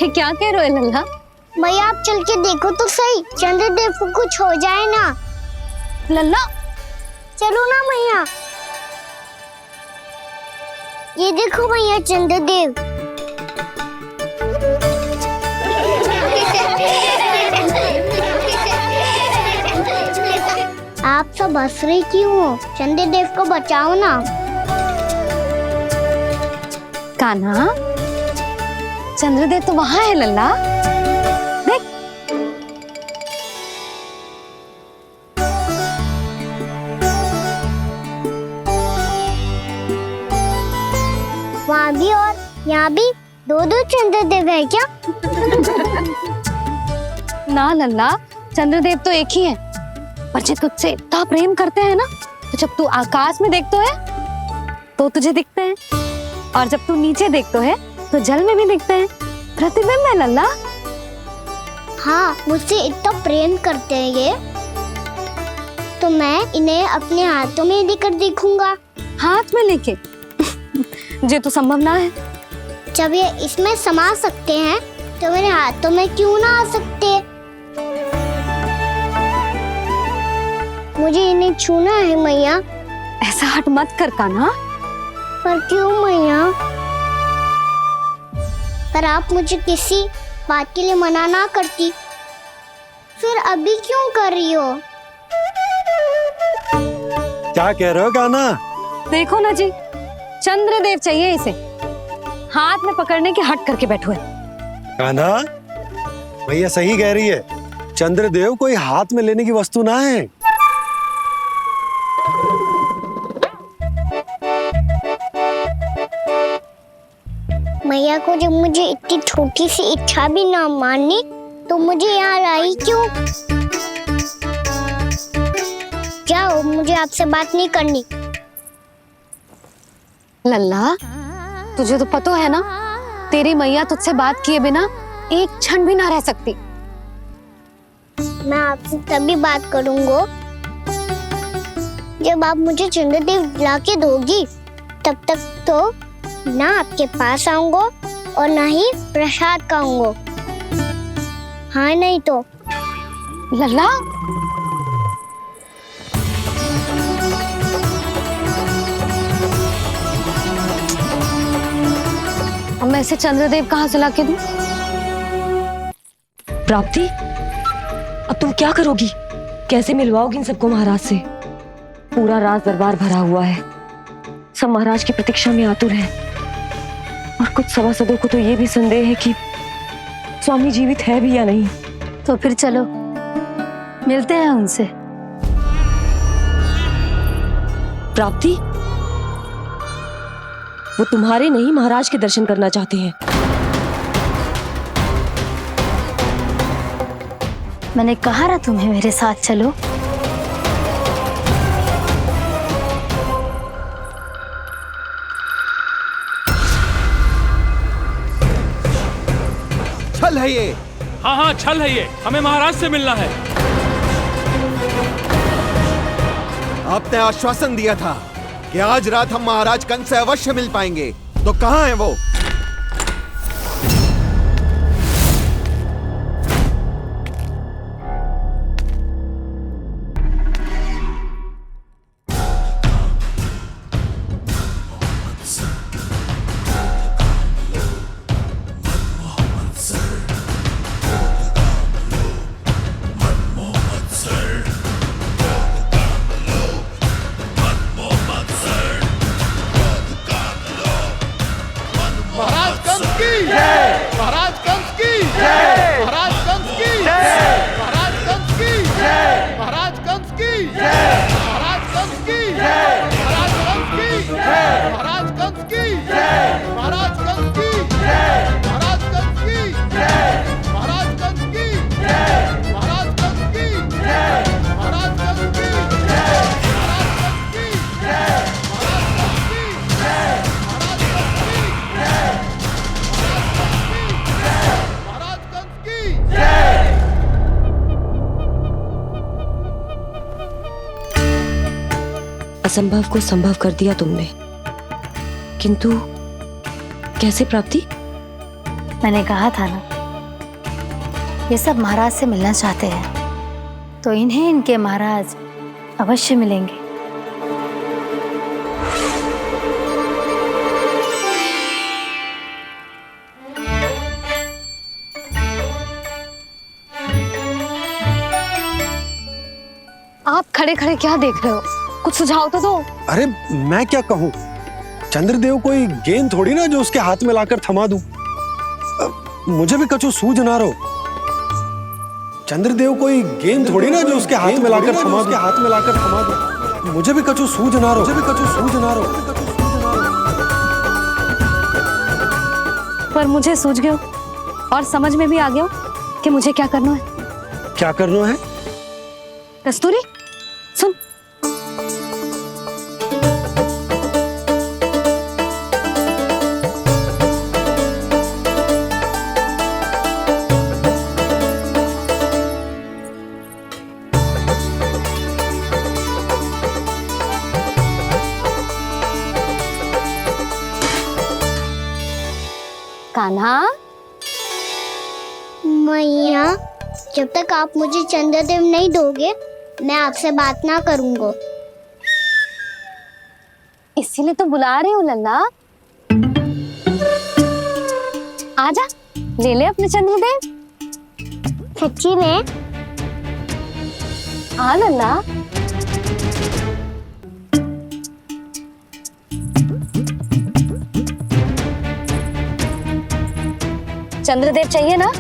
ये क्या कह रहे हो लल्ला? भैया आप चल के देखो तो सही, चंद्रदेव को कुछ हो जाए ना। लल्ला चलो ना भैया। ये देखो भैया चंद्रदेव। आप सब हंस रहे क्यों हो? चंद्रदेव को बचाओ ना। कान्हा, चंद्रदेव तो वहां है लल्ला, देख। वहाँ भी और यहाँ भी दो चंद्रदेव है क्या? ना लल्ला, चंद्रदेव तो एक ही है। पर जब तुझसे इतना प्रेम करते हैं ना, तो जब तू आकाश में देखतो है तो तुझे दिखते हैं, और जब तू नीचे देखतो है तो जल में भी दिखते हैं। प्रतिबिंब है लल्ला। हाँ, मुझसे इतना प्रेम करते हैं ये, तो मैं इन्हें अपने हाथों में लेकर देखूंगा। हाथ में लेके? ये तो संभव ना है। जब ये इसमें समा सकते हैं तो मेरे हाथों में क्यों ना आ सकते? मुझे इन्हें छूना है मैया। ऐसा हट मत कर कान्हा। पर क्यों मैया? पर आप मुझे किसी बात के लिए मना ना करती, फिर अभी क्यों कर रही हो? क्या कह रहे हो कान्हा? देखो ना जी, चंद्रदेव चाहिए इसे, हाथ में पकड़ने के हट करके बैठो है। कान्हा, भैया सही कह रही है। चंद्रदेव कोई हाथ में लेने की वस्तु ना है। मैया को जब मुझे इतनी छोटी सी इच्छा भी ना माननी, तो मुझे यहाँ लाई क्यों? जाओ, मुझे आपसे बात नहीं करनी। लल्ला, तुझे तो पता है ना, तेरी मैया तुझसे बात किए बिना एक क्षण भी ना रह सकती। मैं आपसे तभी बात करूंगा जब आप मुझे चंद्रदेव ला के दोगी। तब तक तो ना आपके पास आऊंगा और ना ही प्रसाद खाऊंगा। हाँ नहीं तो? लल्ला, अब मैं इसे चंद्रदेव कहाँ से लाके दूं? प्राप्ति, अब तुम क्या करोगी? कैसे मिलवाओगी इन सबको महाराज से? पूरा राज दरबार भरा हुआ है, सब महाराज की प्रतीक्षा में आतुर हैं, और कुछ सभासदों को तो ये भी संदेह है कि स्वामी जीवित है भी या नहीं। तो फिर चलो मिलते हैं उनसे। प्राप्ति, वो तुम्हारे नहीं महाराज के दर्शन करना चाहते हैं। मैंने कहा ना तुम्हें मेरे साथ चलो। छल है ये। हाँ हाँ, छल है ये। हमें महाराज से मिलना है। आपने आश्वासन दिया था कि आज रात हम महाराज कंस से अवश्य मिल पाएंगे, तो कहाँ है वो? महाराज कंस की जय! महाराज कंस की जय! महाराज कंस की जय! महाराज कंस की जय! महाराज कंस की जय! महाराज कंस की जय! महाराज कंस की जय! महाराज कंस की जय! महाराज कंस की जय! महाराज कंस की जय! महाराज कंस की जय! महाराज कंस की जय! महाराज कंस की जय! महाराज कंस की जय! असंभव को संभव कर दिया तुमने, किंतु कैसे प्राप्ति? मैंने कहा था ना, ये सब महाराज से मिलना चाहते हैं, तो इन्हें इनके महाराज अवश्य मिलेंगे। आप खड़े खड़े क्या देख रहे हो? कुछ सुझाव तो दो। अरे मैं क्या कहूँ, चंद्रदेव कोई गेंद थोड़ी ना जो उसके हाथ में लाकर थमा दूं। मुझे भी कछु सूझ ना रहो। चंद्रदेव कोई गेंद थोड़ी ना जो उसके हाथ में लाकर थमा दूं। मुझे भी कछु सूझ ना रहो। पर मुझे सूझ गयो और समझ में भी आ गया कि मुझे क्या करना है। क्या करना है? कस्तूरी सुन, कान्हा। मैया, जब तक आप मुझे चंद्रदेव नहीं दोगे मैं आपसे बात ना करूंगा। इसीलिए तो बुला रही हूँ लल्ला। आजा, ले ले अपने चंद्रदेव। सच्ची में? हाँ लल्ला। चंद्रदेव चाहिए ना?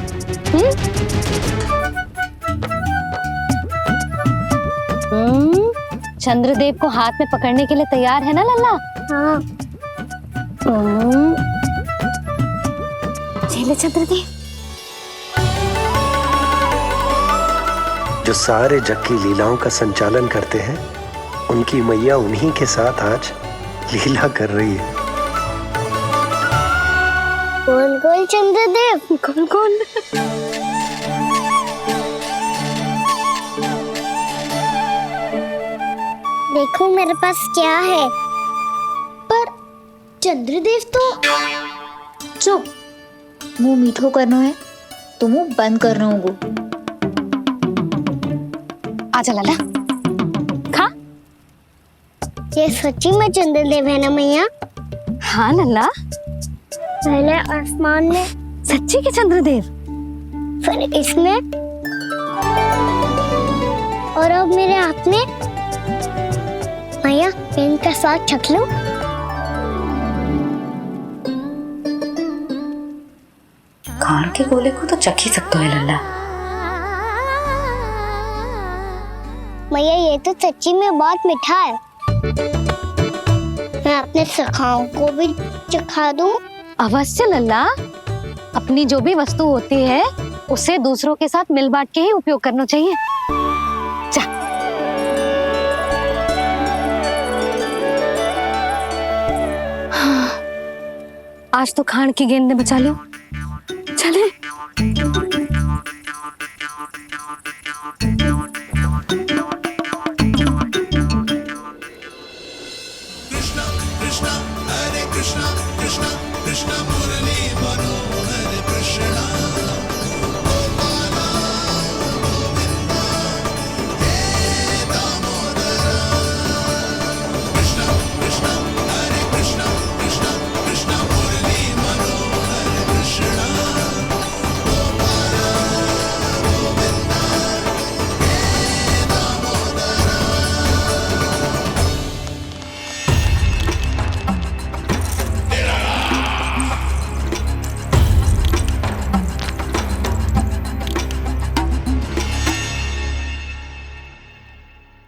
चंद्रदेव को हाथ में पकड़ने के लिए तैयार है ना लल्ला? हाँ। ले चंद्रदेव। जो सारे जग की लीलाओं का संचालन करते हैं, उनकी मैया उन्हीं के साथ आज लीला कर रही है। कौन कौन चंद्रदेव? कौन कौन? देखो मेरे पास क्या है। पर चंद्रदेव तो चुप, मुंह मीठो करना है तो मुंह बंद करना होगा। आजा लल्ला, खा। ये सच्ची में चंद्रदेव है ना मैया? हाँ लल्ला, पहले आसमान में, सच्ची के चंद्रदेव। फिर इसमें, और अब मेरे हाथ में। मैया, इनका स्वाद चख लो। खान के गोले को तो चख ही सकते है लल्ला। मैया, ये तो सच्ची में बहुत मीठा है। मैं अपने सखाओं को भी चखा दूं? अवश्य लल्ला। अपनी जो भी वस्तु होती है उसे दूसरों के साथ मिल बांट के ही उपयोग करना चाहिए। जा। आज तो खान की गेंद ने बचा लो। चले।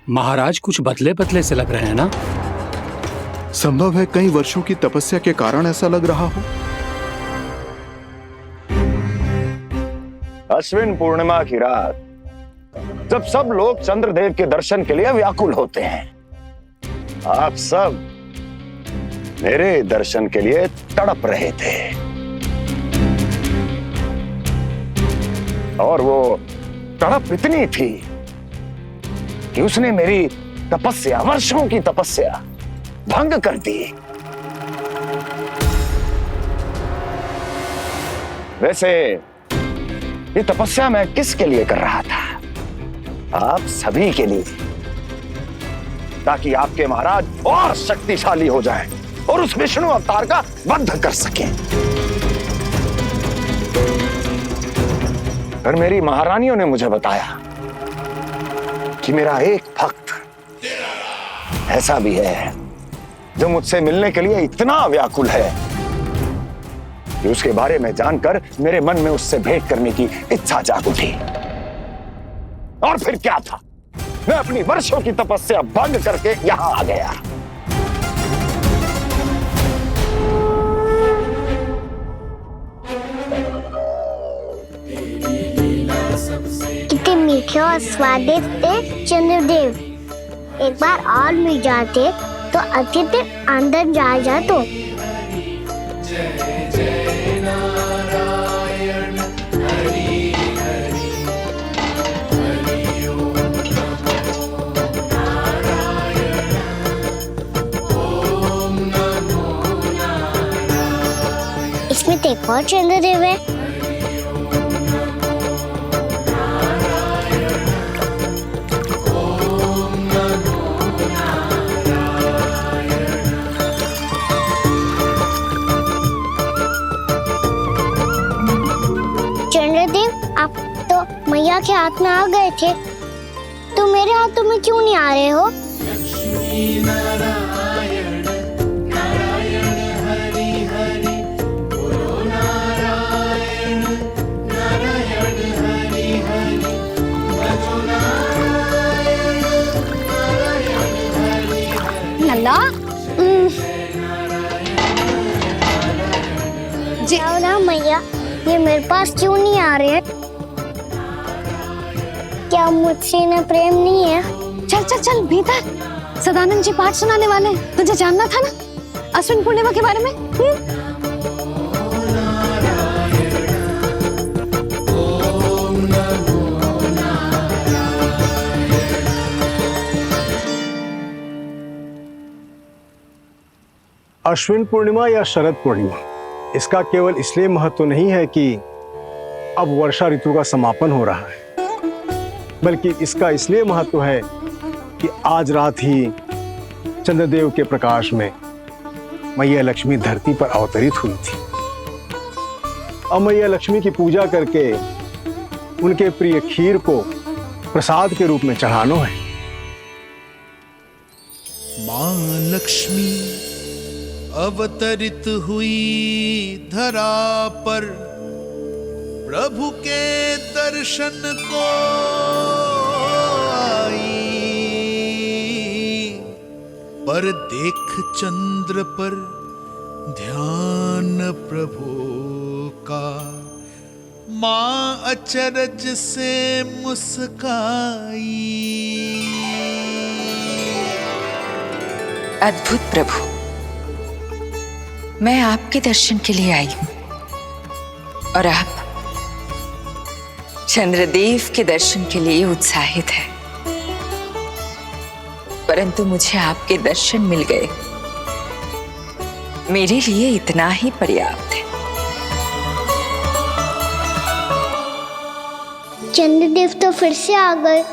महाराज कुछ बदले बदले से लग रहे हैं ना? संभव है कई वर्षों की तपस्या के कारण ऐसा लग रहा हो। अश्विन पूर्णिमा की रात, जब सब लोग चंद्रदेव के दर्शन के लिए व्याकुल होते हैं, आप सब मेरे दर्शन के लिए तड़प रहे थे। और वो तड़प इतनी थी कि उसने मेरी तपस्या, वर्षों की तपस्या भंग कर दी। वैसे ये तपस्या मैं किसके लिए कर रहा था? आप सभी के लिए, ताकि आपके महाराज और शक्तिशाली हो जाएं और उस विष्णु अवतार का वध कर सकें। पर मेरी महारानियों ने मुझे बताया कि मेरा एक भक्त ऐसा भी है जो मुझसे मिलने के लिए इतना व्याकुल है कि उसके बारे में जानकर मेरे मन में उससे भेंट करने की इच्छा जाग उठी। और फिर क्या था, मैं अपनी वर्षों की तपस्या भंग करके यहां आ गया। कितने मीठे और स्वादिष्ट थे चंद्रदेव। एक बार और मिल जाते तो अतिथि अंदर जा तो। इसमें तो एक और चंद्रदेव है। चंद्रदेव, आप तो मैया के हाथ में आ गए थे, तो मेरे हाथों में क्यों नहीं आ रहे हो? लल्ला जी, ना मैया, ये मेरे पास क्यों नहीं आ रहे हैं? क्या मुझसे इन्हें प्रेम नहीं है? चल चल चल भीतर, सदानंद जी पाठ सुनाने वाले हैं। तुझे जानना था ना अश्विन पूर्णिमा के बारे में? अश्विन पूर्णिमा या शरद पूर्णिमा, इसका केवल इसलिए महत्व नहीं है कि अब वर्षा ऋतु का समापन हो रहा है, बल्कि इसका इसलिए महत्व है कि आज रात ही चंद्रदेव के प्रकाश में मैया लक्ष्मी धरती पर अवतरित हुई थी। अब मैया लक्ष्मी की पूजा करके उनके प्रिय खीर को प्रसाद के रूप में चढ़ाना है। मां लक्ष्मी अवतरित हुई धरा पर, प्रभु के दर्शन को आई, पर देख चंद्र पर ध्यान प्रभु का, मां अचरज से मुस्काई। अद्भुत प्रभु, मैं आपके दर्शन के लिए आई हूं और आप चंद्रदेव के दर्शन के लिए उत्साहित है, परंतु मुझे आपके दर्शन मिल गए, मेरे लिए इतना ही पर्याप्त है। चंद्रदेव तो फिर से आ गए,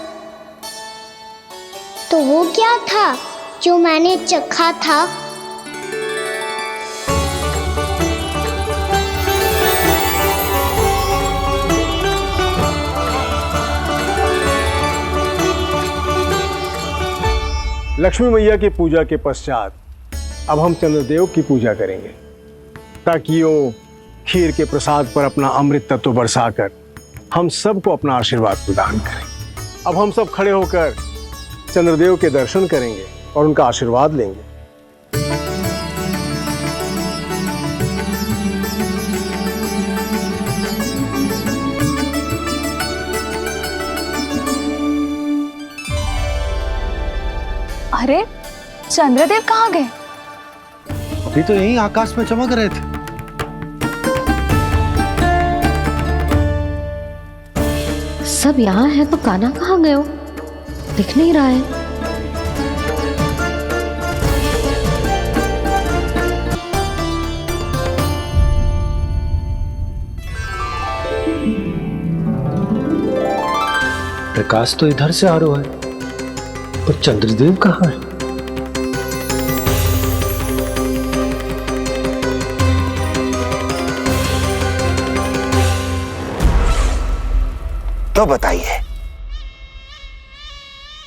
तो वो क्या था जो मैंने चखा था? लक्ष्मी मैया की पूजा के पश्चात अब हम चंद्रदेव की पूजा करेंगे, ताकि वो खीर के प्रसाद पर अपना अमृत तत्व बरसाकर हम सबको अपना आशीर्वाद प्रदान करें। अब हम सब खड़े होकर चंद्रदेव के दर्शन करेंगे और उनका आशीर्वाद लेंगे। अरे चंद्रदेव कहाँ गए? अभी तो यहीं आकाश में चमक रहे थे। सब यहाँ है तो कान्हा कहाँ गए हो? दिख नहीं रहा है। प्रकाश तो इधर से आ रहा है, पर चंद्रदेव कहाँ है? तो बताइए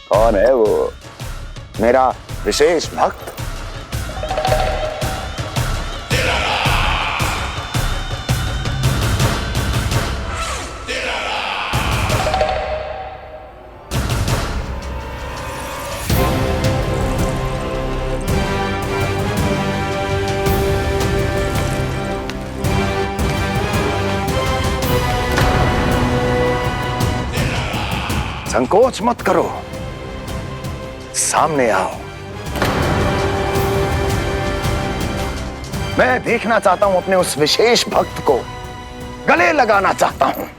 कौन है वो मेरा विशेष भक्त? संकोच मत करो, सामने आओ। मैं देखना चाहता हूं अपने उस विशेष भक्त को, गले लगाना चाहता हूं।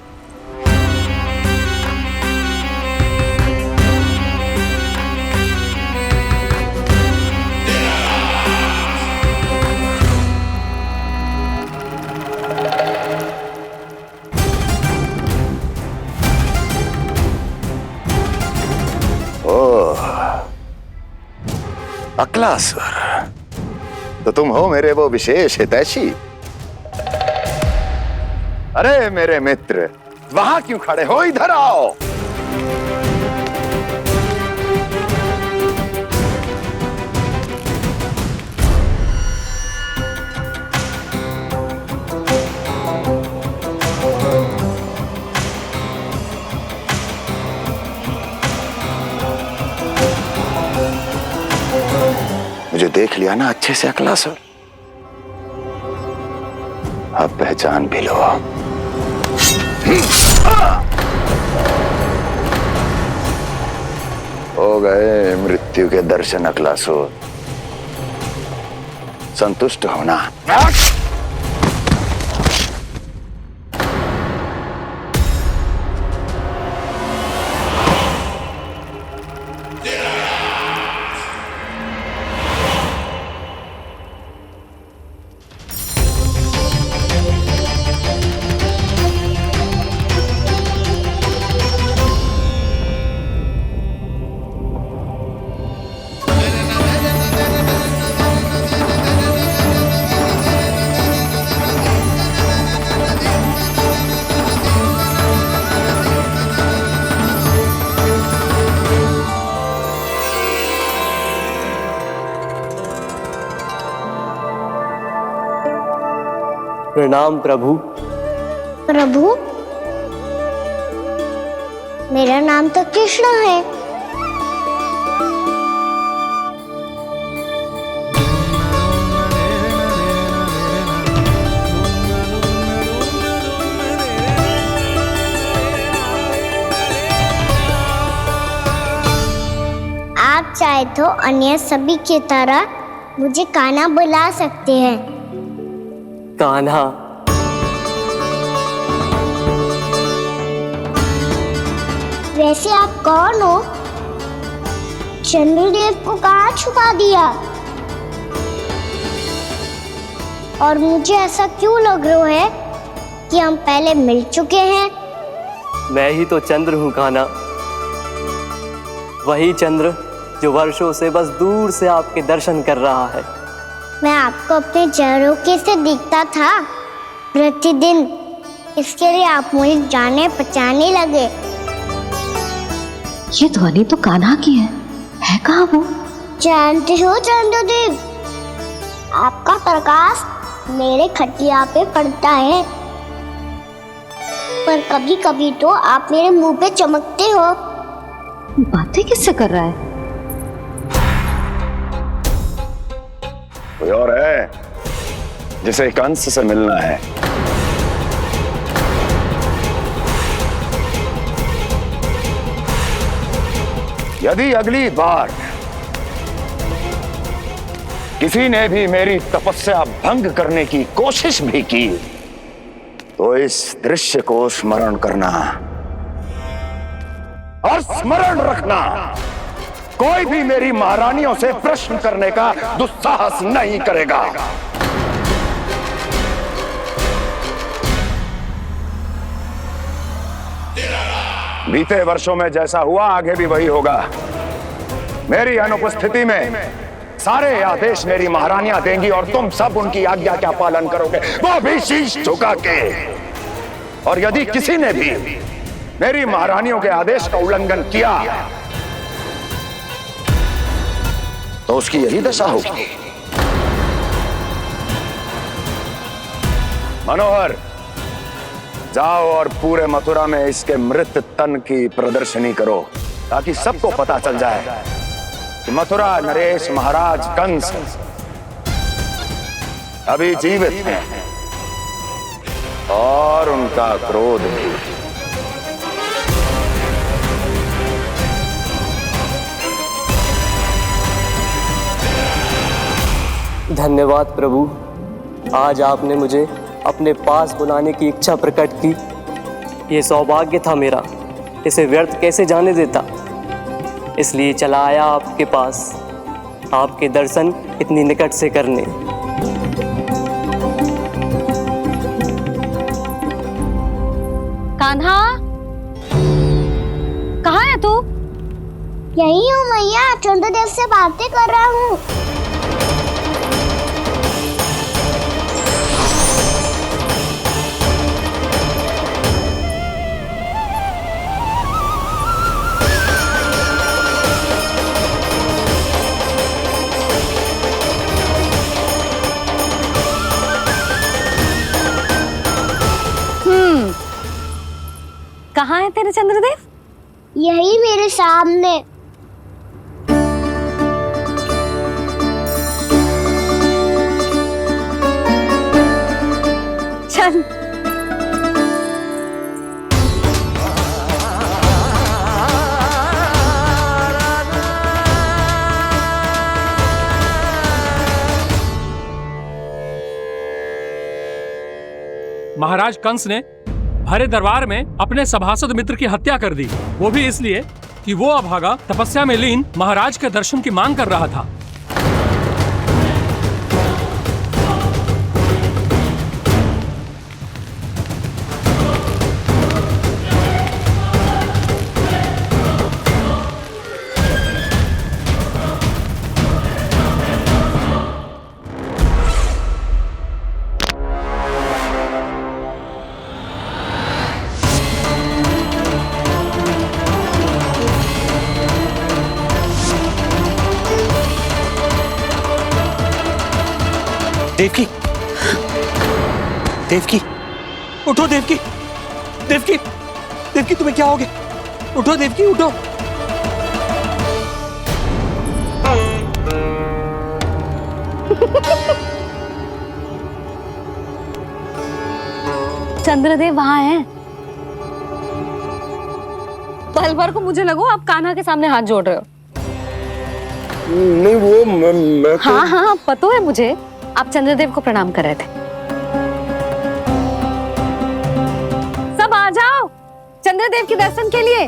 अक्लासुर, तो तुम हो मेरे वो विशेष हितैषी। अरे मेरे मित्र, वहां क्यों खड़े हो, इधर आओ। मुझे देख लिया ना अच्छे से अक्लासुर? अब पहचान भी लो। हो गए मृत्यु के दर्शन अक्लासुर, संतुष्ट होना। प्रणाम प्रभु। प्रभु, मेरा नाम तो कृष्ण है। आप चाहे तो अन्य सभी की तरह मुझे कान्हा बुला सकते हैं। कान्हा? वैसे आप कौन हो? चंद्रदेव को कहाँ छुपा दिया? और मुझे ऐसा क्यों लग रहा है कि हम पहले मिल चुके हैं? मैं ही तो चंद्र हूँ कान्हा, वही चंद्र जो वर्षों से बस दूर से आपके दर्शन कर रहा है। मैं आपको अपने झरोखे से दिखता था प्रतिदिन, इसके लिए आप मुझे जाने पहचाने लगे। ये ध्वनि तो कान्हा की है कहाँ वो? जानते हो चंद्रदेव, आपका प्रकाश मेरे खटिया पे पड़ता है, पर कभी कभी तो आप मेरे मुंह पे चमकते हो। बातें किससे कर रहा है? कोई और है जिसे कंस से मिलना है? यदि अगली बार किसी ने भी मेरी तपस्या भंग करने की कोशिश भी की तो इस दृश्य को स्मरण करना और स्मरण रखना, कोई भी मेरी महारानियों से प्रश्न करने का दुस्साहस नहीं करेगा। बीते वर्षों में जैसा हुआ आगे भी वही होगा। मेरी अनुपस्थिति में सारे आदेश मेरी महारानियां देंगी और तुम सब उनकी आज्ञा का पालन करोगे, वो भी शीश झुका के। और यदि किसी ने भी मेरी महारानियों के आदेश का उल्लंघन किया तो उसकी यही दशा होगी। मनोहर, जाओ और पूरे मथुरा में इसके मृत तन की प्रदर्शनी करो, ताकि सबको पता चल जाए कि मथुरा नरेश महाराज कंस अभी जीवित हैं और उनका क्रोध भी। धन्यवाद प्रभु, आज आपने मुझे अपने पास बुलाने की इच्छा प्रकट की। ये सौभाग्य था मेरा, इसे व्यर्थ कैसे जाने देता। इसलिए चला आया आपके पास, आपके दर्शन इतनी निकट से करने। कान्हा, कहाँ है तू? यही हूँ मैया, चंद्रदेव से बातें कर रहा हूँ। कहाँ है तेरे चंद्रदेव? यही मेरे सामने। चल। महाराज कंस ने भरे दरबार में अपने सभासद मित्र की हत्या कर दी, वो भी इसलिए कि वो अभागा तपस्या में लीन महाराज के दर्शन की मांग कर रहा था। देवकी, देवकी, उठो देवकी, देवकी, देवकी तुम्हें क्या हो गया? उठो देवकी, उठो। चंद्रदेव वहां हैं। पल भर को मुझे लगो आप कान्हा के सामने हाथ जोड़ रहे हो। नहीं, वो मैं तो... हाँ हाँ, पता है मुझे, आप चंद्रदेव को प्रणाम कर रहे थे। सब आ जाओ चंद्रदेव के दर्शन के लिए।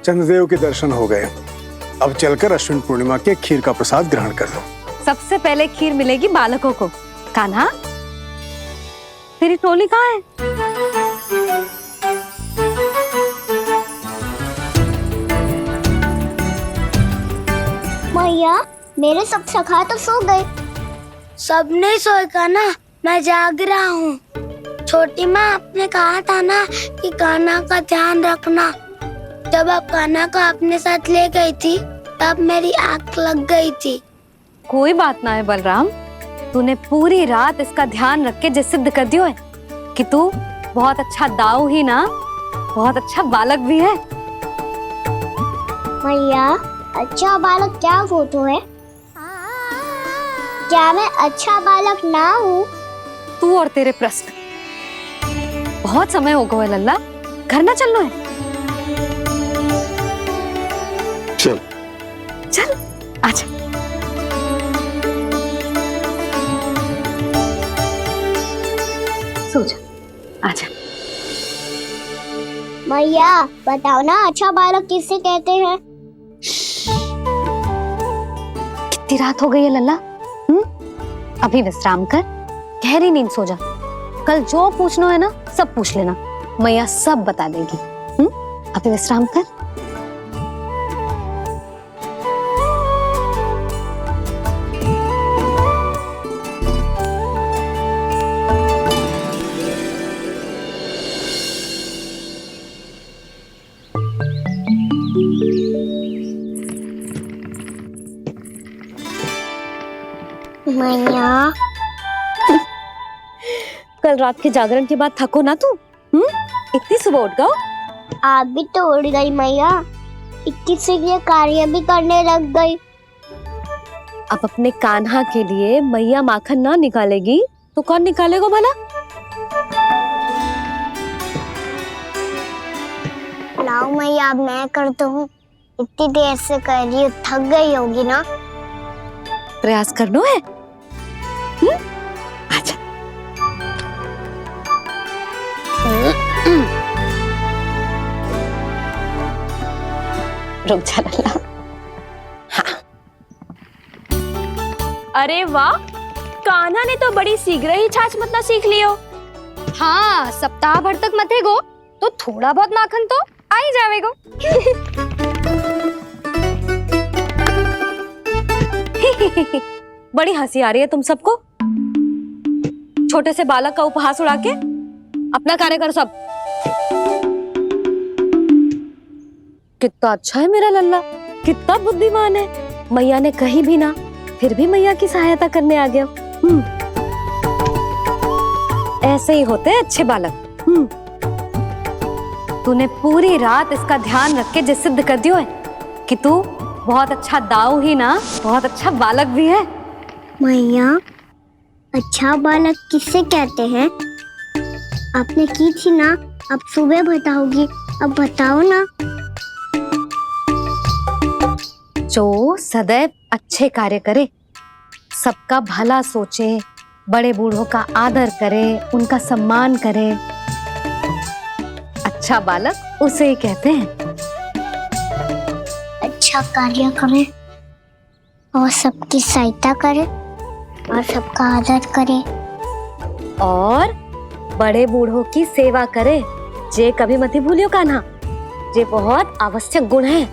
चंद्रदेव के दर्शन हो गए, अब चलकर अश्विन पूर्णिमा के खीर का प्रसाद ग्रहण कर लो। सबसे पहले खीर मिलेगी बालकों को। कान्हा, तेरी टोली कहाँ है? मैया, मेरे सब सखा तो सो गए। सब नहीं सोए का ना, मैं जाग रहा हूँ। छोटी माँ, आपने कहा था ना कि कान्हा का ध्यान रखना। जब आप कान्हा को अपने साथ ले गई थी तब मेरी आंख लग गई थी। कोई बात ना है बलराम, तूने पूरी रात इसका ध्यान रख के जे सिद्ध कर दियो है कि तू बहुत अच्छा दाऊ ही ना, बहुत अच्छा बालक भी है। मैया, अच्छा बालक क्या फोटो है? क्या मैं अच्छा बालक ना हूँ? तू और तेरे प्रश्न। बहुत समय हो गया लल्ला, घर ना चलना है? चल चल, आजा। सो जा, आजा। मैया, बताओ ना, अच्छा बालक किससे कहते हैं? कितनी रात हो गई है लल्ला। अभी विश्राम कर, गहरी नींद सो जा। कल जो पूछना है ना सब पूछ लेना, मैया सब बता देगी। अभी विश्राम कर। मैया कल रात के जागरण के बाद थको ना तू? इतनी सुबह उठ गओ? आप भी तो उड़ गई मैया, इक्कीस से ये कार्य भी करने लग गई। अब अपने कान्हा के लिए मैया माखन ना निकालेगी तो कौन निकालेगा भला? लाओ मैया, अब मैं करता हूँ। इतनी देर से कर रही हूँ, थक गई होगी ना। प्रयास करना है। अच्छा। रुक जा लल्ला। हाँ। अरे वाह, कान्हा ने तो बड़ी शीघ्र ही छाछ मतना सीख लियो। हाँ, सप्ताह भर तक मतेगो तो थोड़ा बहुत माखन तो आ ही जावेगो। बड़ी हंसी आ रही है तुम सबको। छोटे से बालक का उपहास उड़ा के अपना कार्य करो सब। कितना अच्छा है मेरा लल्ला, कितना बुद्धिमान है। मैया ने कही भी ना, फिर भी मैया की सहायता करने आ गया। ऐसे ही होते हैं अच्छे बालक। तूने पूरी रात इसका ध्यान रख के जो सिद्ध कर दियो है कि तू बहुत अच्छा दाऊ ही ना, बहुत अच्छा बालक भी है। मैया, अच्छा बालक किसे कहते हैं? आपने की थी ना, अब सुबह बताओगी, अब बताओ ना। जो सदैव अच्छे कार्य करे, सबका भला सोचे, बड़े बूढ़ों का आदर करे, उनका सम्मान करे, अच्छा बालक उसे ही कहते हैं। अच्छा कार्य करे और सबकी सहायता करे और सबका आदर करे और बड़े बूढ़ों की सेवा करे, जे कभी मत भूलियो कान्हा, जे बहुत आवश्यक गुण है।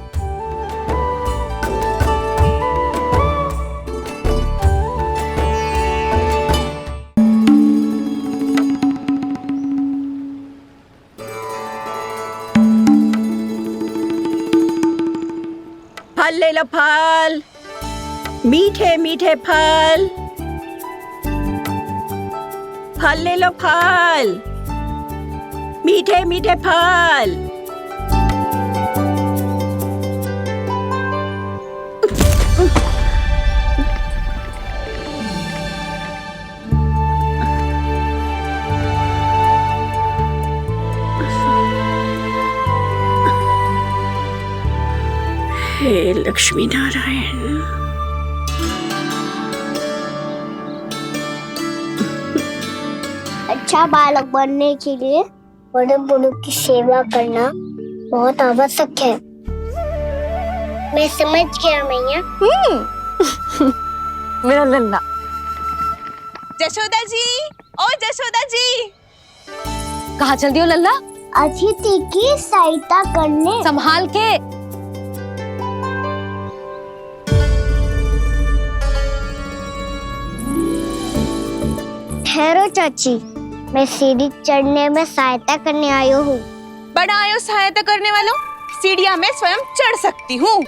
फल ले लो, फल, मीठे मीठे फल। फल ले लो, फल, मीठे मीठे फल। हे लक्ष्मी नारायण। अच्छा बालक बनने के लिए बड़े बूढ़ों की सेवा करना बहुत आवश्यक है। मैं समझ गया मैया। मेरा लल्ला। जशोदा जी, ओ जशोदा जी, कहाँ चल दियो लल्ला? अतिथि की सहायता करने। संभाल के। ठहरो चाची, मैं सीढ़ी चढ़ने में सहायता करने आई हूँ। बड़ा आयो सहायता करने वालों, सीढ़ियाँ मैं स्वयं चढ़ सकती हूँ।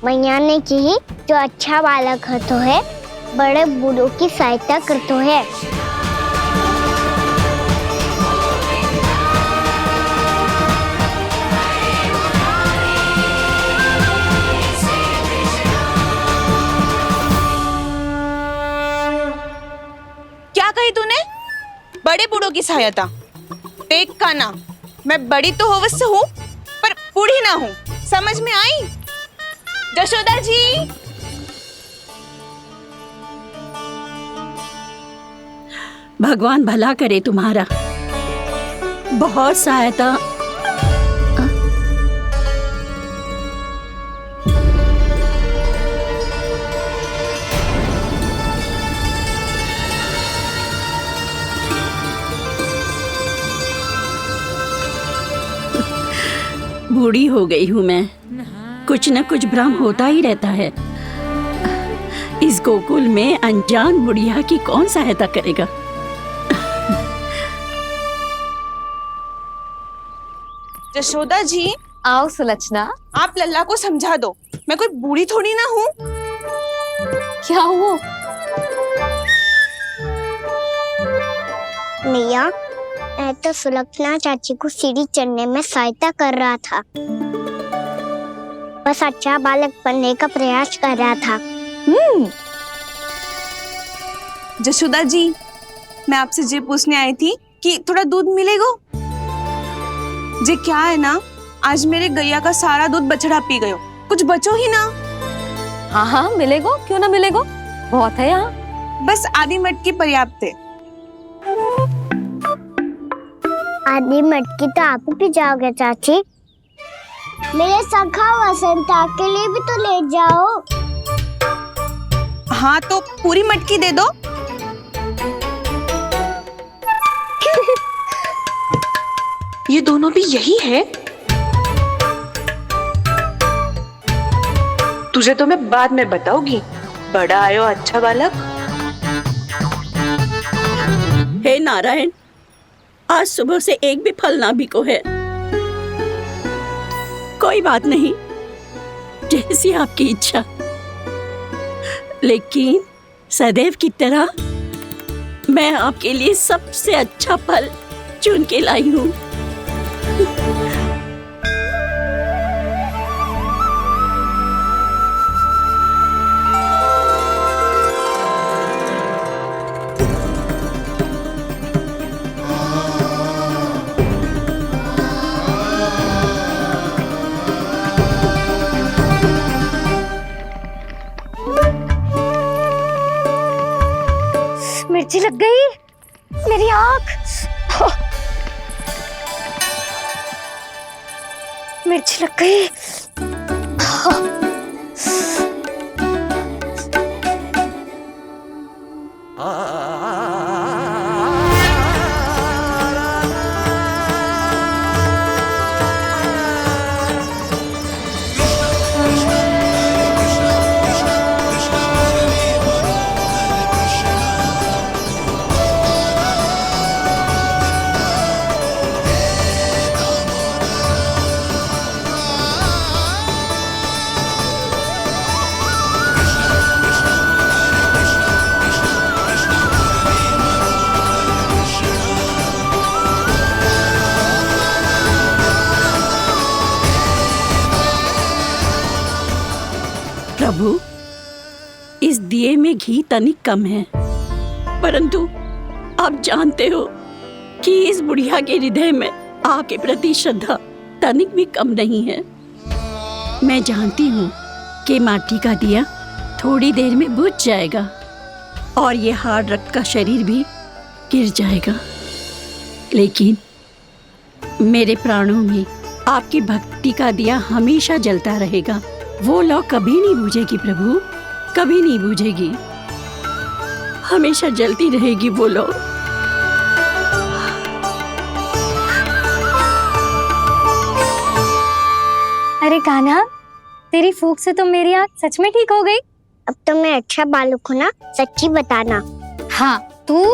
मैया ने की जो अच्छा बालक होतो है बड़े बूढ़ों की सहायता करतो है। क्या कही तूने? बड़े बूढ़ों की सहायता? देख काना, मैं बड़ी तो अवश्य हूँ पर बूढ़ी ना हूँ, समझ में आई? जशोदा जी, भगवान भला करे तुम्हारा। बहुत सहायता। बूढ़ी हो गई हूँ मैं, कुछ न कुछ भ्रम होता ही रहता है। इस गोकुल में अनजान बुढ़िया की कौन सहायता करेगा? जशोदा जी, आओ सुलक्षणा। आप लल्ला को समझा दो, मैं कोई बूढ़ी थोड़ी ना हूँ। क्या हुआ? मैया, मैं तो सुलक्षणा चाची को सीढ़ी चढ़ने में सहायता कर रहा था, बस अच्छा बालक बनने का प्रयास कर रहा था। जशोदा जी, मैं आपसे ये पूछने आई थी कि थोड़ा दूध मिलेगा? जे क्या है ना, आज मेरे गैया का सारा दूध बछड़ा पी गयो, कुछ बचो ही ना। हाँ हाँ मिलेगो, क्यों ना मिलेगो, बहुत है यहाँ। बस आधी मटकी पर्याप्त है। आधी मटकी तो आप ही पी जाओगे चाची। मेरे सखा वसंता के लिए भी तो ले जाओ। हाँ तो पूरी मटकी दे दो। ये दोनों भी यही है? तुझे तो मैं बाद में बताऊंगी। बड़ा आयो अच्छा बालक। हे नारायण, आज सुबह से एक भी फल ना बिको है। कोई बात नहीं, जैसी आपकी इच्छा। लेकिन सदैव की तरह मैं आपके लिए सबसे अच्छा फल चुन के लाई हूँ। मिर्ची लग गई मेरी आँख। मिर्ची लग गई। प्रभु, इस दिए में घी तनिक कम है, परंतु आप जानते हो कि इस बुढ़िया के हृदय में आपके प्रति श्रद्धा तनिक भी कम नहीं है। मैं जानती हूँ कि माटी का दिया थोड़ी देर में बुझ जाएगा और ये हार्ड रक्त का शरीर भी गिर जाएगा, लेकिन मेरे प्राणों में आपकी भक्ति का दिया हमेशा जलता रहेगा। वो लौ कभी नहीं बुझेगी प्रभु, कभी नहीं बुझेगी, हमेशा जलती रहेगी वो लौ। अरे कान्हा, तेरी फूंक से तो मेरी आँख सच में ठीक हो गई। अब तो मैं अच्छा बालक हूँ ना, सच्ची बताना। हाँ, तू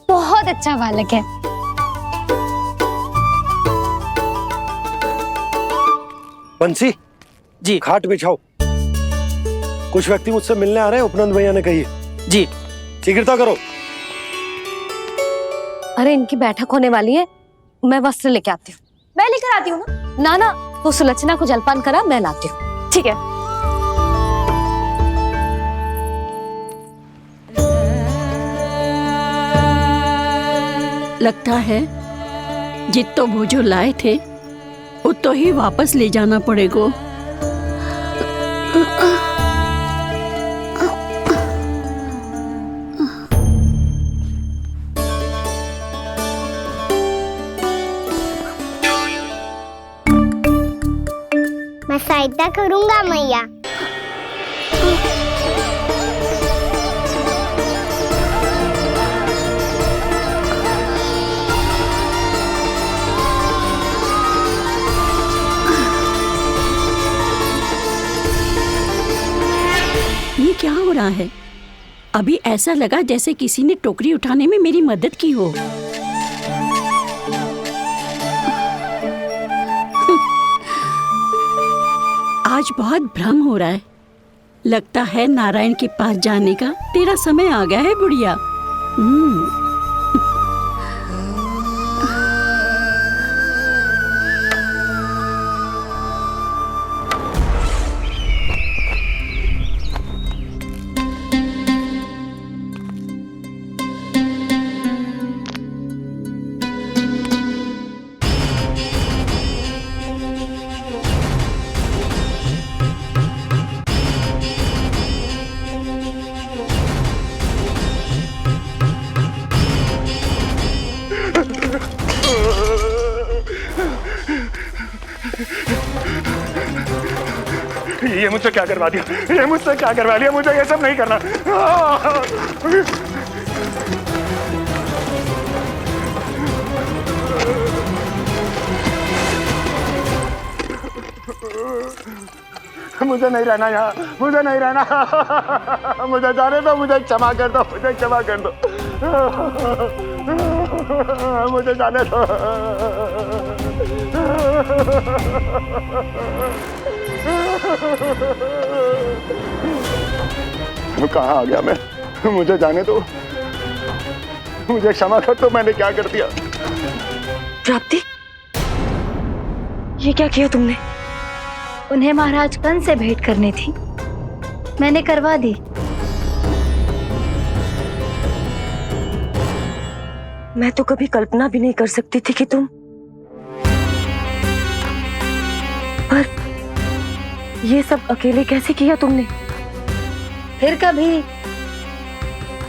बहुत अच्छा बालक है। बंसी जी, खाट बिछाओ। कुछ व्यक्ति मुझसे मिलने आ रहे हैं, उपनंद भैया ने कही है। जी शीघ्रता करो। अरे इनकी बैठक होने वाली है, मैं वस्त्र लेके आती हूँ। मैं लेकर आती हूँ ना। ना तो सुलक्षणा को जलपान करा, मैं लाती हूँ। ठीक है। लगता है जितो वो जो लाए थे उतो ही वापस ले जाना पड़ेगा। मैं सहायता करूंगा मैया। ये क्या हो रहा है? अभी ऐसा लगा जैसे किसी ने टोकरी उठाने में मेरी मदद की हो। आज बहुत भ्रम हो रहा है। लगता है नारायण के पास जाने का तेरा समय आ गया है बुढ़िया। ये मुझसे क्या करवा दिया, ये मुझसे क्या करवा लिया, मुझे ये सब नहीं करना। मुझे नहीं रहना यहाँ, मुझे नहीं रहना, मुझे जाने दो, मुझे क्षमा कर दो, मुझे क्षमा कर दो, मुझे जाने दो। कहाँ आ गया मैं? मुझे जाने दो, मुझे क्षमा कर दो, मैंने क्या कर दिया? प्राप्ति, ये क्या किया तुमने? उन्हें महाराज कंस से भेंट करनी थी, मैंने करवा दी। मैं तो कभी कल्पना भी नहीं कर सकती थी कि तुम, पर ये सब अकेले कैसे किया तुमने? फिर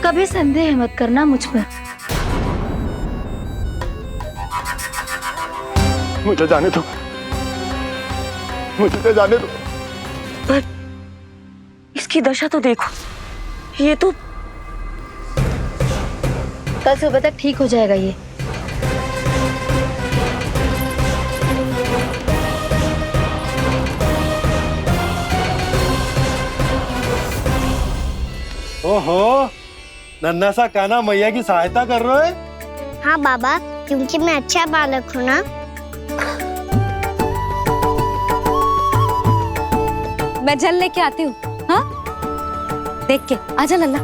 कभी संदेह मत करना मुझ पर। मुझे जाने दो, मुझे जाने दो। पर इसकी दशा तो देखो, ये तो कल सुबह तक ठीक हो जाएगा ये। ओहो, नन्हा सा कान्हा मैया की सहायता कर रहे हो? हाँ बाबा, क्योंकि मैं अच्छा बालक हूँ ना। मैं जल लेके आती हूँ। हाँ, देख के आजा लल्ला।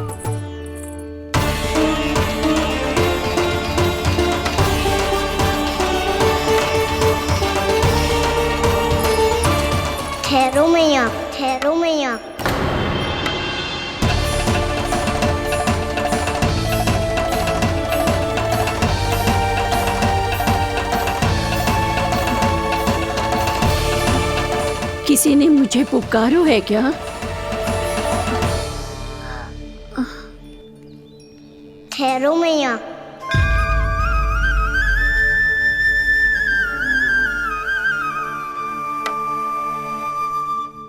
ठहरो मैया, ठहरो मैया। किसी ने मुझे पुकारो है क्या? ठहरो मैया।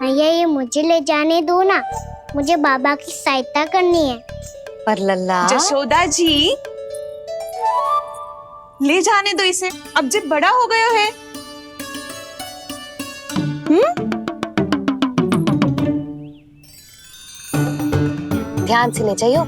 मैया, ये मुझे ले जाने दो ना, मुझे बाबा की सहायता करनी है। पर लल्ला, जशोदा जी, ले जाने दो इसे, अब जब बड़ा हो गया है। ध्यान से ले जाइयो।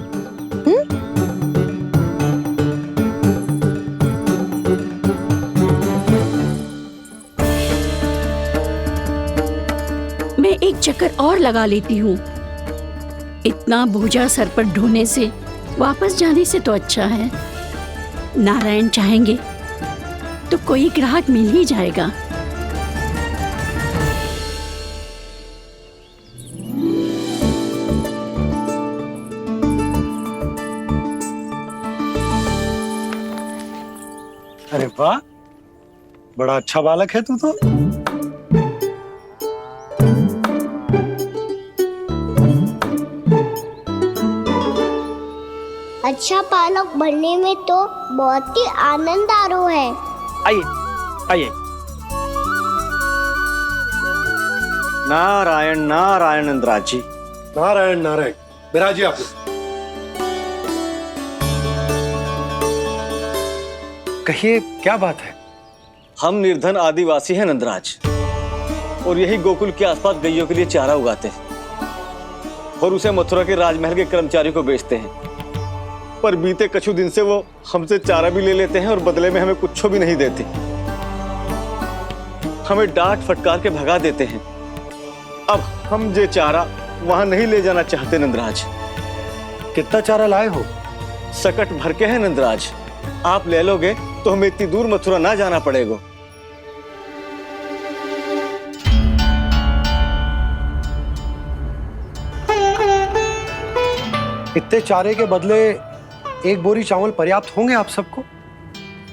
मैं एक चक्कर और लगा लेती हूँ, इतना बोझा सर पर ढोने से वापस जाने से तो अच्छा है नारायण चाहेंगे तो कोई ग्राहक मिल ही जाएगा। अरे वाह, बड़ा अच्छा बालक है तू तो। अच्छा बालक बनने में तो बहुत ही आनंद आ रहा है। आइए आइए। नारायण नारायण नंदराज जी। नारायण नारायण। बिराजिए आप। कहिए क्या बात है? हम निर्धन आदिवासी हैं नंदराज, और यही गोकुल के आसपास गैयों के लिए चारा उगाते हैं और उसे मथुरा के राजमहल के कर्मचारियों को बेचते हैं। पर बीते कुछ दिन से वो हमसे चारा भी ले लेते हैं और बदले में हमें कुछ भी नहीं देते। हमें डांट फटकार के भगा देते हैं। अब हम ये चारा वहां नहीं ले जाना चाहते नंदराज। कितना चारा लाए हो? सकट भर के है नंदराज। आप ले लोगे तो हमें इतनी दूर मथुरा ना जाना पड़ेगा। इतने चारे के बदले एक बोरी चावल पर्याप्त होंगे आप सबको?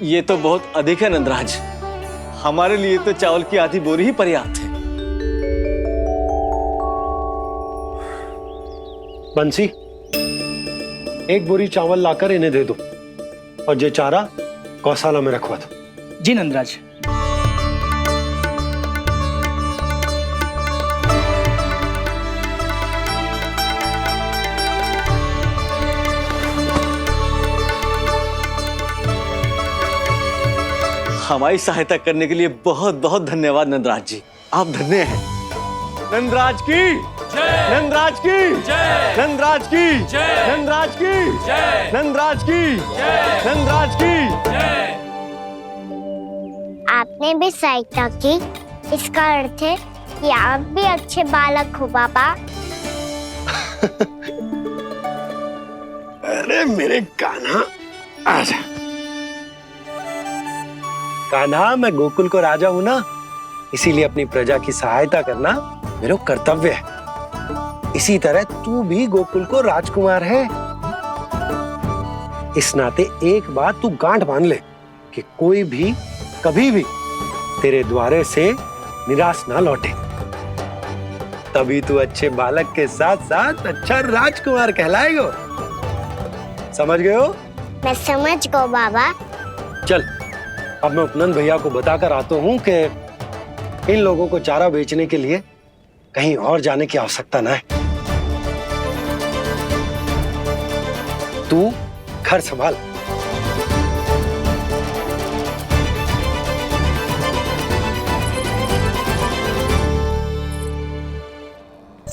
ये तो बहुत अधिक है नंदराज। हमारे लिए तो चावल की आधी बोरी ही पर्याप्त है। बंसी, एक बोरी चावल लाकर इन्हें दे दो और ये चारा गौशाला में रखवा दो। जी नंदराज। हमारी सहायता करने के लिए बहुत बहुत धन्यवाद नंदराज जी। आप धन्य हैं। नंदराज की जय, नंदराज की जय, नंदराज की जय, नंदराज की जय, नंदराज की जय, नंदराज की जय। आपने भी सहायता की, इसका अर्थ है कि आप भी अच्छे बालक हो बाबा। अरे मेरे कान्हा, आजा। कान्हा, मैं गोकुल को राजा हूं ना, इसीलिए अपनी प्रजा की सहायता करना मेरा कर्तव्य है। इसी तरह तू भी गोकुल को राजकुमार है। इस नाते एक बात तू गांठ बांध ले कि कोई भी कभी भी तेरे द्वारे से निराश ना लौटे। तभी तू अच्छे बालक के साथ साथ अच्छा राजकुमार कहलाएगा। समझ गए हो? मैं समझ गया बाबा। चल, अब मैं उपनंद भैया को बताकर आता हूँ कि इन लोगों को चारा बेचने के लिए कहीं और जाने की आवश्यकता ना है। तू घर संभाल।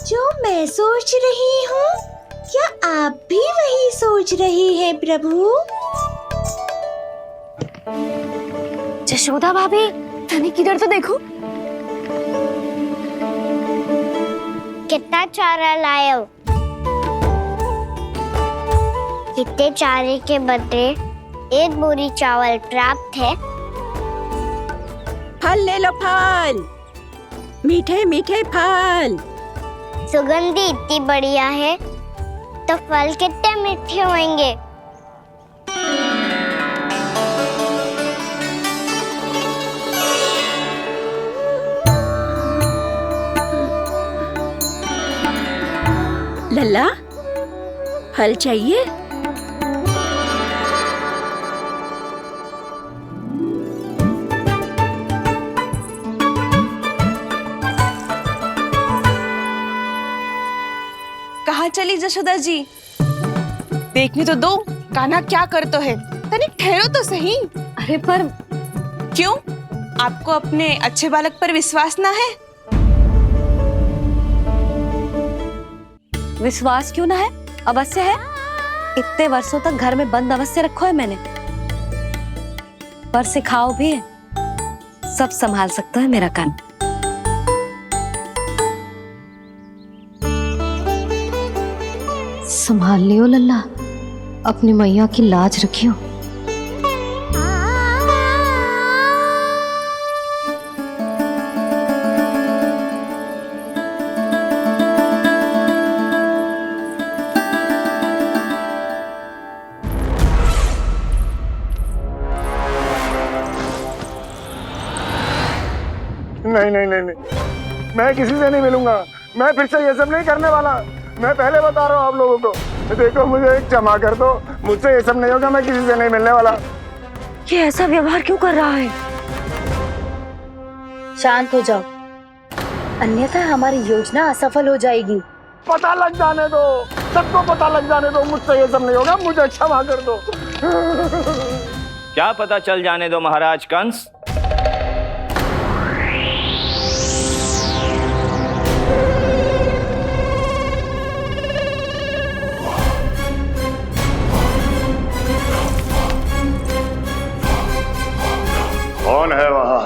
जो मैं सोच रही हूँ, क्या आप भी वही सोच रही हैं प्रभु? यशोदा भाभी, तनिक किधर तो देखो। कितना चारा लाए हो? कितने चारे के बदले एक बोरी चावल प्राप्त है। फल ले लो, फल, मीठे मीठे फल। सुगंधी इतनी बढ़िया है तो फल कितने मीठे होंगे। लल्ला, फल चाहिए? कहाँ चली जशोदा जी? देखने तो दो कान्हा क्या करता है। तनिक ठहरो तो सही। अरे पर क्यों? आपको अपने अच्छे बालक पर विश्वास ना है? विश्वास क्यों ना है? अवश्य है। इतने वर्षों तक घर में बंद अवश्य रखो है मैंने, पर सिखाओ भी है। सब संभाल सकता है मेरा कान। संभाल लियो लल्ला, अपनी मैया की लाज रखियो। नहीं नहीं नहीं नहीं, मैं किसी से नहीं मिलूंगा। मैं फिर से ये सब नहीं करने वाला। मैं पहले बता रहा हूँ आप लोगों को। देखो मुझे एक क्षमा कर दो, मुझसे ये सब नहीं होगा। मैं किसी से नहीं मिलने वाला। ये ऐसा व्यवहार क्यों कर रहा है? शांत हो जाओ, अन्यथा हमारी योजना असफल हो जाएगी। पता लग जाने दो, सबको पता लग जाने दो, मुझसे ये सब नहीं होगा। मुझे क्षमा कर दो। क्या पता चल जाने दो महाराज कंस? कौन है वहां?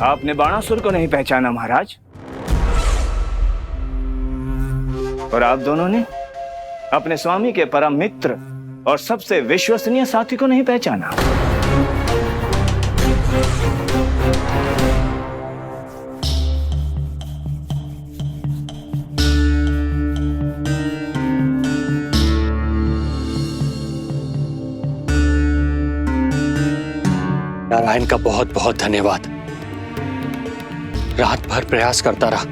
आपने बाणासुर को नहीं पहचाना महाराज, और आप दोनों ने अपने स्वामी के परम मित्र और सबसे विश्वसनीय साथी को नहीं पहचाना। नारायण का बहुत बहुत धन्यवाद। रात भर प्रयास करता रहा,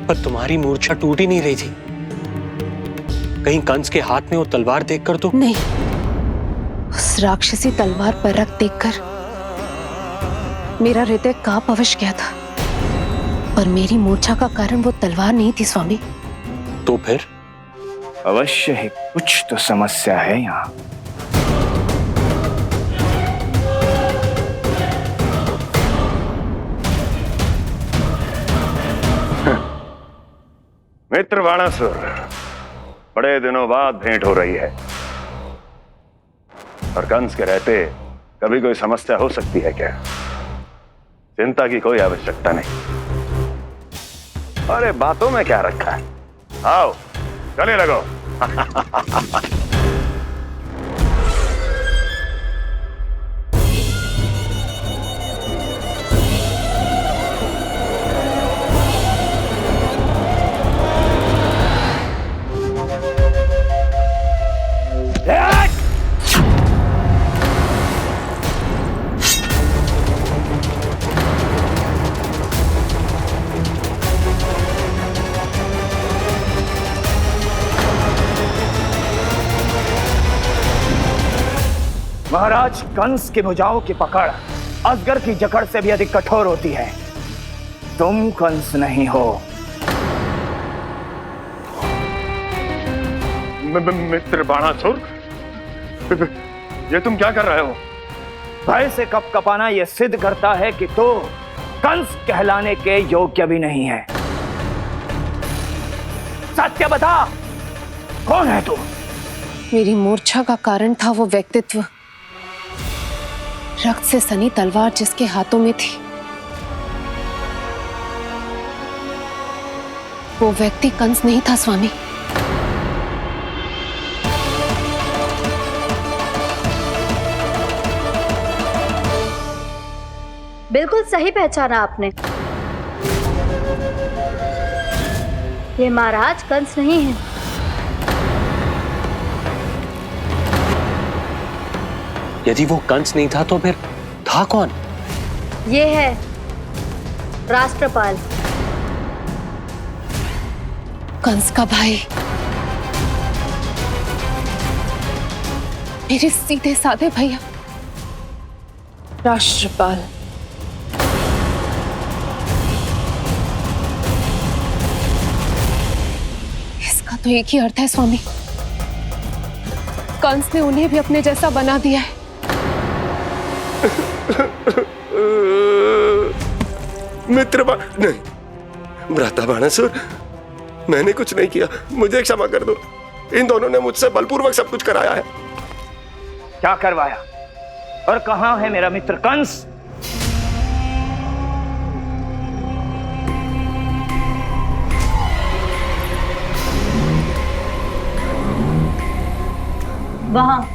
पर तुम्हारी मूर्छा टूट ही नहीं रही थी। कहीं कंस के हाथ में वो तलवार देखकर तो नहीं, उस राक्षसी तलवार पर रख देखकर मेरा हृदय कांप अवश गया था, पर मेरी मूर्छा का कारण वो तलवार नहीं थी स्वामी। तो फिर? अवश्य ही कुछ तो समस्या है यहाँ। मित्र बाणासुर, बड़े दिनों बाद भेंट हो रही है, और कंस के रहते कभी कोई समस्या हो सकती है क्या? चिंता की कोई आवश्यकता नहीं। अरे बातों में क्या रखा है, आओ गले लगो। महाराज कंस की भुजाओं की पकड़ अजगर की जकड़ से भी अधिक कठोर होती है। तुम कंस नहीं हो। मित्र बाणासुर, ये तुम क्या कर रहे हो? भय से कपकपाना यह सिद्ध करता है कि तो कंस कहलाने के योग्य भी नहीं है। सत्य बता, कौन है तू? मेरी मूर्छा का कारण था वो व्यक्तित्व, रक्त से सनी तलवार जिसके हाथों में थी। वो व्यक्ति कंस नहीं था स्वामी। बिल्कुल सही पहचाना आपने। ये महाराज कंस नहीं है। यदि वो कंस नहीं था तो फिर था कौन? ये है राष्ट्रपाल, कंस का भाई, मेरे सीधे साधे भैया राष्ट्रपाल। इसका तो एक ही अर्थ है स्वामी, कंस ने उन्हें भी अपने जैसा बना दिया है। मित्र नहीं, भ्राता बाणासुर, मैंने कुछ नहीं किया, मुझे क्षमा कर दो। इन दोनों ने मुझसे बलपूर्वक सब कुछ कराया है। क्या करवाया? और कहाँ है मेरा मित्र कंस? वहां।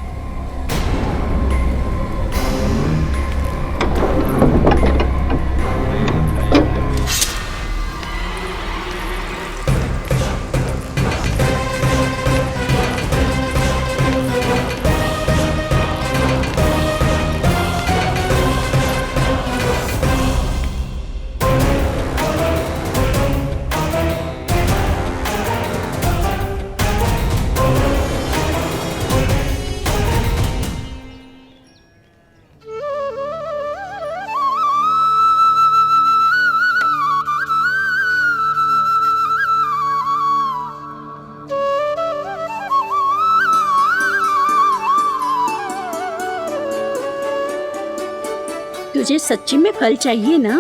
तुझे सच्ची में फल चाहिए ना?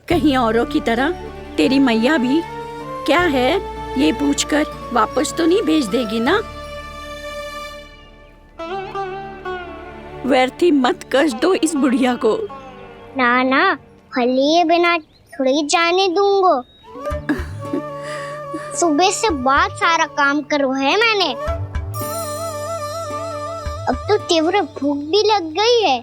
कहीं औरों की तरह तेरी मैया भी क्या है ये पूछकर वापस तो नहीं भेज देगी ना? व्यर्थ ही मत कष्ट दो इस बुढ़िया को। ना ना, फल लिए बिना थोड़ी जाने दूंगा। सुबह से बहुत सारा काम करो है मैंने। अब तो तीव्र भूख भी लग गई है।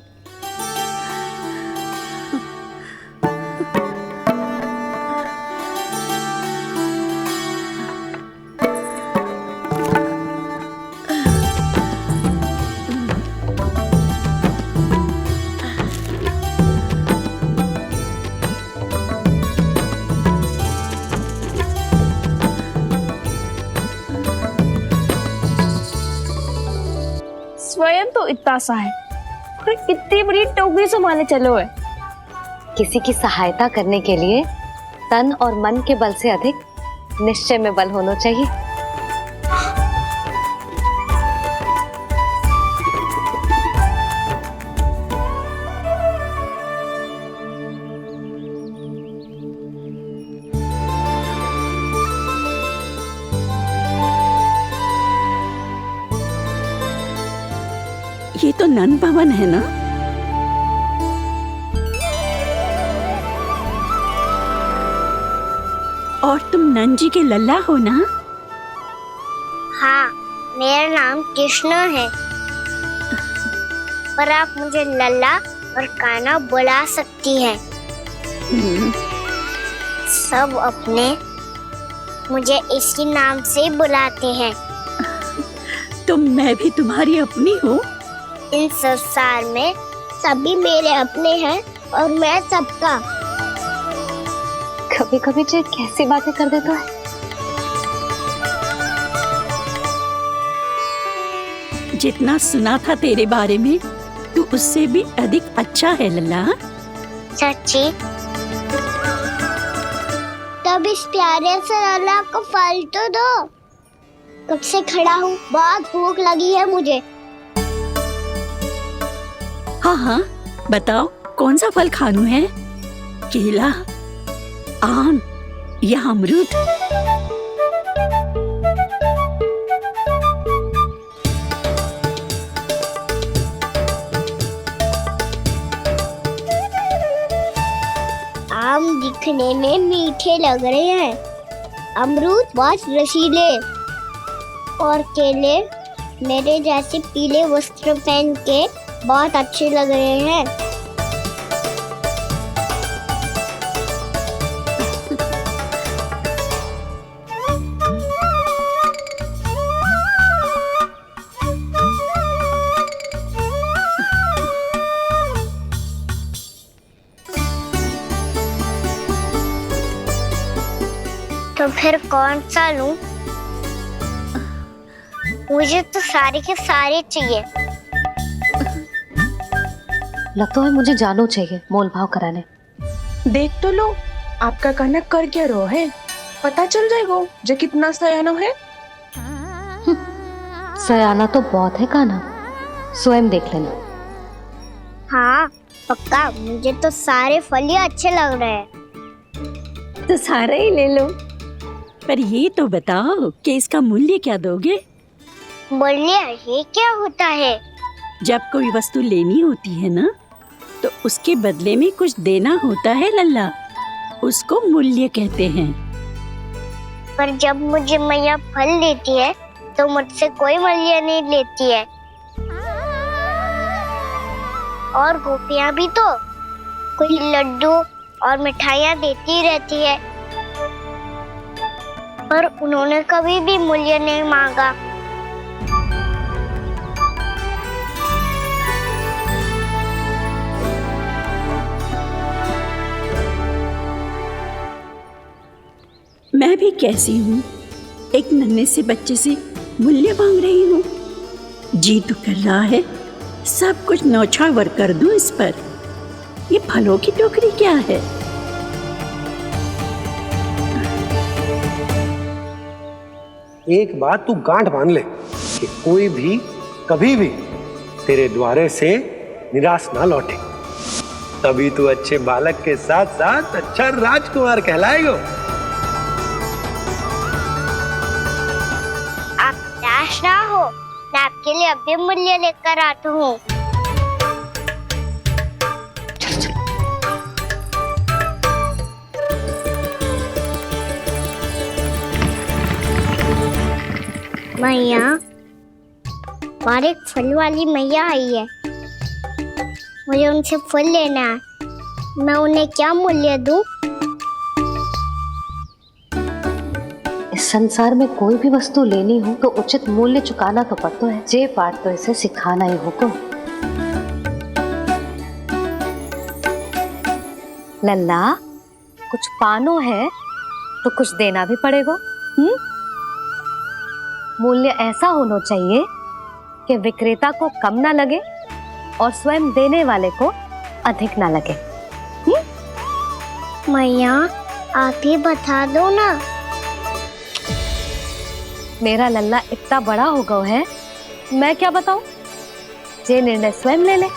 स्वयं तो इतना सा है, फिर इतनी बड़ी टोकरी संभाले चलो है। किसी की सहायता करने के लिए तन और मन के बल से अधिक निश्चय में बल होना चाहिए। ये तो नन भवन है ना? और तुम नन जी के लल्ला हो ना? हाँ, मेरा नाम कृष्ण है, पर आप मुझे लल्ला और कान्हा बुला सकती हैं। सब अपने मुझे इसी नाम से बुलाते हैं। तो मैं भी तुम्हारी अपनी हूँ। इन संसार में सभी मेरे अपने हैं और मैं सबका। कभी कभी जो कैसी बातें कर देता है। जितना सुना था तेरे बारे में तू उससे भी अधिक अच्छा है लल्ला। सच्ची? तब इस प्यारे से लल्ला को फल तो दो। कब से खड़ा हूँ, बहुत भूख लगी है मुझे। हाँ हाँ, बताओ कौन सा फल खानू है? केला, आम या अमरूद? आम दिखने में मीठे लग रहे हैं, अमरूद बहुत रसीले और केले मेरे जैसे पीले वस्त्र पहन के बहुत अच्छे लग रहे हैं। तो फिर कौन सा लूं? मुझे तो सारे के सारे चाहिए। लगता है मुझे जानो चाहिए मोल भाव कराने। देख तो लो, आपका कहना कर क्या रो है, पता चल जाएगा जो कितना सयाना है। सयाना तो बहुत है कान्हा, स्वयं देख लेना। हाँ पक्का, मुझे तो सारे फल ही अच्छे लग रहे हैं। तो सारा ही ले लो, पर ये तो बताओ कि इसका मूल्य क्या दोगे? मूल्य ये क्या होता है? जब कोई वस्तु लेनी होती है ना, तो उसके बदले में कुछ देना होता है लल्ला, उसको मूल्य कहते हैं। पर जब मुझे मैया फल देती है तो मुझसे कोई मूल्य नहीं लेती है। और गोपियां भी तो कोई लड्डू और मिठाइयाँ देती रहती है, पर उन्होंने कभी भी मूल्य नहीं मांगा। मैं भी कैसी हूँ, एक नन्हे से बच्चे से मूल्य मांग रही हूँ। जी तो कर रहा है सब कुछ न्यौछावर कर दूं इस पर। ये फलों की टोकरी क्या है? एक बात तू गांठ बांध ले कि कोई भी कभी भी तेरे द्वारे से निराश ना लौटे, तभी तू अच्छे बालक के साथ साथ अच्छा राजकुमार कहलाएगा। आप निराश ना हो, मैं आपके लिए अभी मूल्य लेकर आता हूँ। मैया, और एक फल वाली मैया आई है, मुझे उनसे फल लेना है। मैं उन्हें क्या मूल्य दूं? इस संसार में कोई भी वस्तु लेनी हो तो उचित मूल्य चुकाना तो पड़ता है। जे पाठ तो इसे सिखाना ही होगा। लल्ला, कुछ पानो है तो कुछ देना भी पड़ेगा। मूल्य ऐसा होना चाहिए कि विक्रेता को कम ना लगे और स्वयं देने वाले को अधिक ना लगे। मैया, आप ही बता दो ना। मेरा लल्ला इतना बड़ा हो गया है, मैं क्या बताऊं? जे निर्णय स्वयं ले ले।